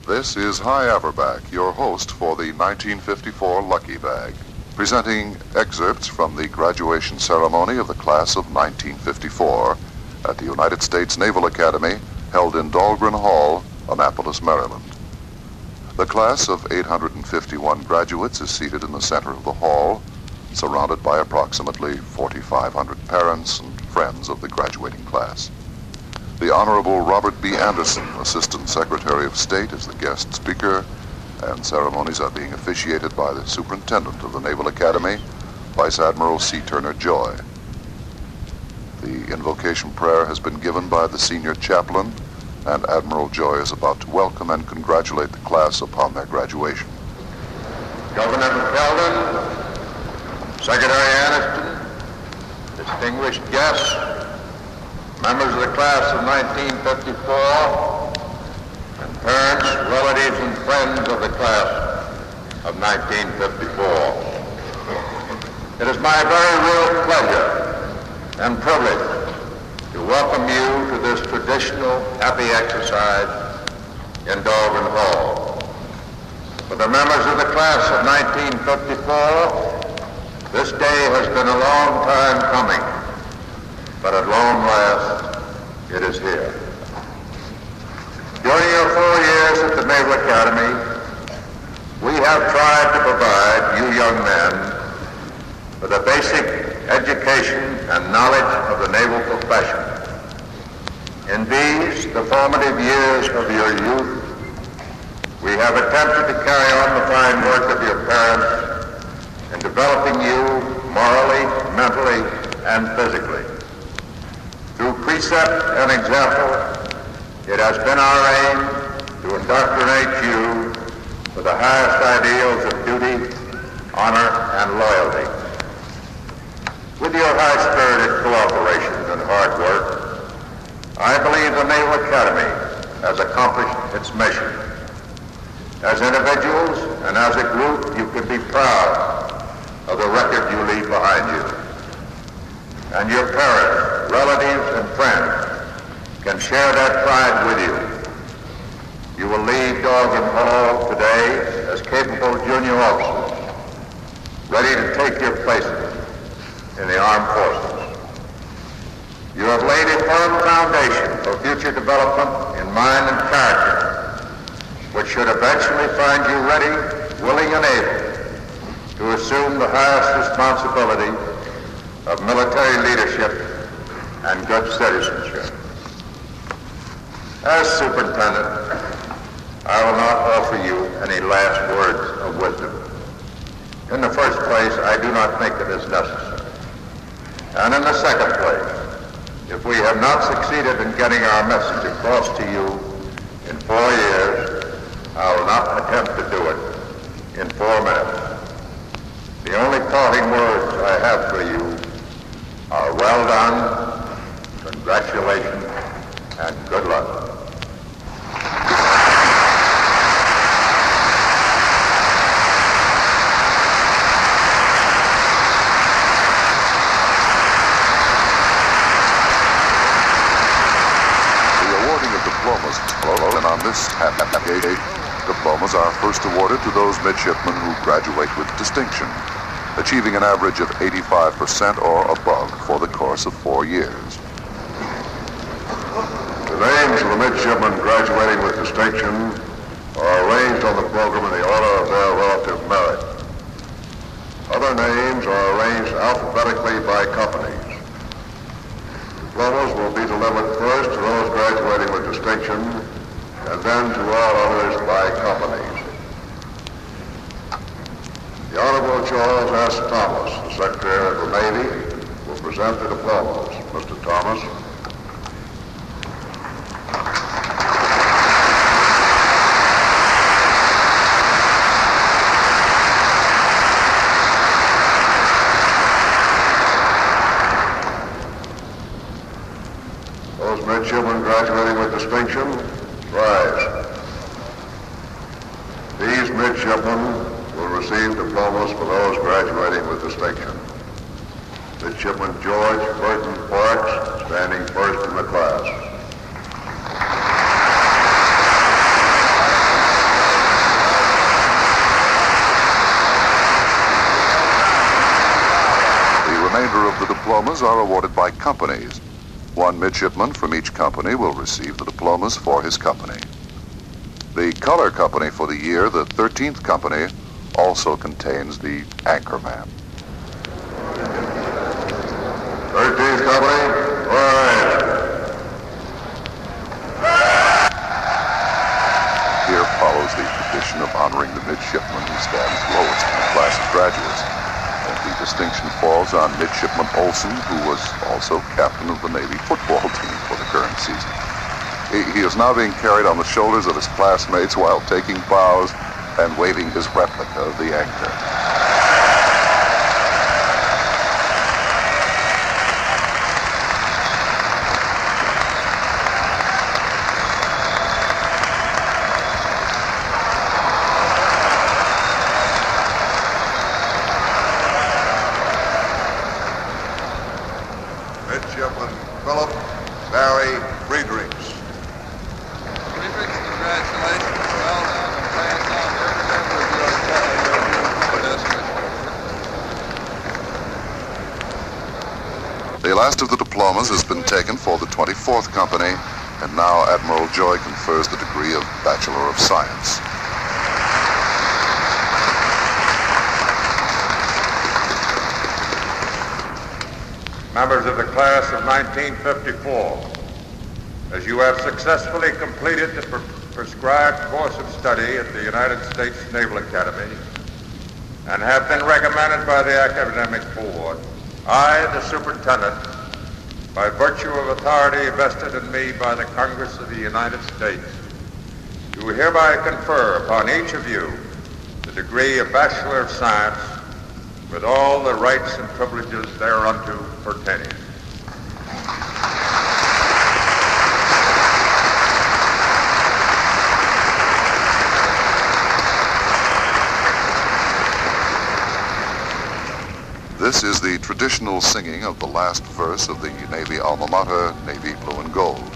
This is Hy Averback, your host for the 1954 Lucky Bag, presenting excerpts from the graduation ceremony of the class of 1954 at the United States Naval Academy, held in Dahlgren Hall, Annapolis, Maryland. The class of 851 graduates is seated in the center of the hall, surrounded by approximately 4,500 parents and friends of the graduating class. The Honorable Robert B. Anderson, Assistant Secretary of State, is the guest speaker, and ceremonies are being officiated by the Superintendent of the Naval Academy, Vice Admiral C. Turner Joy. The invocation prayer has been given by the Senior Chaplain, and Admiral Joy is about to welcome and congratulate the class upon their graduation. Governor McKeldin, Secretary Aniston, distinguished guests, members of the class of 1954, and parents, relatives, and friends of the class of 1954. It is my very real pleasure and privilege to welcome you to this traditional happy exercise in Dahlgren Hall. For the members of the class of 1954, this day has been a long time coming, but at long last, it is here. During your 4 years at the Naval Academy, we have tried to provide you young men with a basic education and knowledge of the naval profession. In these, the formative years of your youth, we have attempted to carry on the fine work of your parents in developing you morally, mentally, and physically. Through precept and example, it has been our aim to indoctrinate you with the highest ideals of duty, honor, and loyalty. With your high-spirited cooperation and hard work, I believe the Naval Academy has accomplished its mission. As individuals and as a group, you can be proud of the record you leave behind you. And your parents, relatives, and friends can share that pride with you. You will leave Dahlgren Hall today as capable junior officers, ready to take your places in the armed forces. You have laid a firm foundation for future development in mind and character, which should eventually find you ready, willing, and able to assume the highest responsibility of military leadership and good citizenship. As superintendent, I will not offer you any last words of wisdom. In the first place, I do not think it is necessary. And in the second place, if we have not succeeded in getting our message across to you in 4 years, I will not attempt to do it in 4 minutes. The only parting words I have for you are well done, congratulations, and good luck. And on this happy day, diplomas are first awarded to those midshipmen who graduate with distinction, achieving an average of 85% or above for the course of 4 years. The names of the midshipmen graduating with distinction are arranged on the program in the order of their relative merit. Other names are arranged alphabetically by companies. Diplomas will be delivered first to those graduating with distinction, and then to all others by companies. The Honorable Charles S. Thomas, the Secretary of the Navy, will present the diplomas. Mr. Thomas. Those midshipmen graduating with distinction, rise. These midshipmen will receive diplomas for those graduating with distinction. Midshipman George Burton Parks, standing first in the class. diplomas are awarded by companies. One midshipman from each company will receive the diplomas for his company. The color company for the year, the 13th company, also contains the anchorman. 13th company, all right. Here follows the tradition of honoring the midshipman who stands lowest in the class of graduates. And the distinction falls on Midshipman Olson, who was also captain of the Navy football team for the current season. He is now being carried on the shoulders of his classmates while taking bows and waving his replica of the anchor. Midshipman Philip Barry Friedrichs. Friedrichs, congratulations. Well done. And pass on every member of your district. The last of the diplomas has been taken for the 24th company, and now Admiral Joy confers the degree of Bachelor of Science. Members of the class of 1954, as you have successfully completed the prescribed course of study at the United States Naval Academy and have been recommended by the Academic Board, I, the Superintendent, by virtue of authority vested in me by the Congress of the United States, do hereby confer upon each of you the degree of Bachelor of Science with all the rights and privileges thereunto pertaining. This is the traditional singing of the last verse of the Navy alma mater, Navy Blue and Gold.